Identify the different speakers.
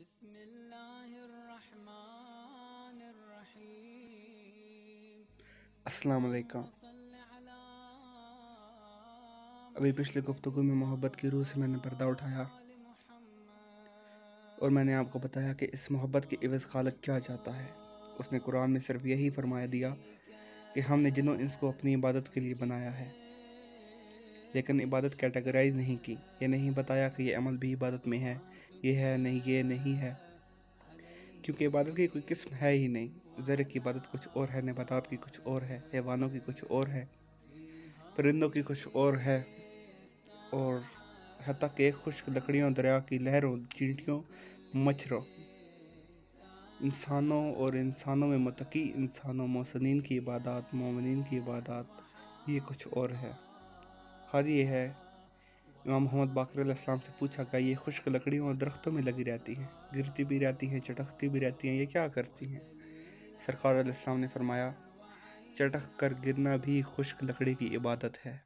Speaker 1: بسم اللہ الرحمن الرحیم
Speaker 2: السلام علیکم۔
Speaker 1: اللہم صل علی
Speaker 2: ابھی پچھلی گفتگو میں محبت کی روح سے میں نے پردہ اٹھایا
Speaker 1: آل محمد
Speaker 2: اور میں نے آپ کو بتایا کہ اس محبت کے عوض خالق کیا چاہتا ہے۔ اس نے قرآن میں صرف یہی فرمایا دیا کہ ہم نے جن و انس کو اپنی عبادت کے لیے بنایا ہے، لیکن عبادت کیٹیگرائز نہیں کی۔ یہ نہیں بتایا کہ یہ عمل بھی عبادت میں ہے، یہ نہیں ہے، کیونکہ عبادت کی کوئی قسم ہے ہی نہیں۔ زر کی عبادت کچھ اور ہے، نباتات کی کچھ اور ہے، حیوانوں کی کچھ اور ہے، پرندوں کی کچھ اور ہے، اور حتیٰ کہ خشک لکڑیوں، دریا کی لہروں، چینٹیوں، مچھروں، انسانوں اور انسانوں میں متقی انسانوں، محسنین کی عبادات، مومنین کی عبادات، یہ کچھ اور ہے۔ حال یہ ہے، امام محمد باقر علیہ السلام سے پوچھا کہ یہ خشک لکڑیوں اور درختوں میں لگی رہتی ہیں، گرتی بھی رہتی ہیں، چٹکتی بھی رہتی ہیں، یہ کیا کرتی ہیں؟ سرکار علیہ السلام نے فرمایا، چٹک کر گرنا بھی خشک لکڑی کی عبادت ہے۔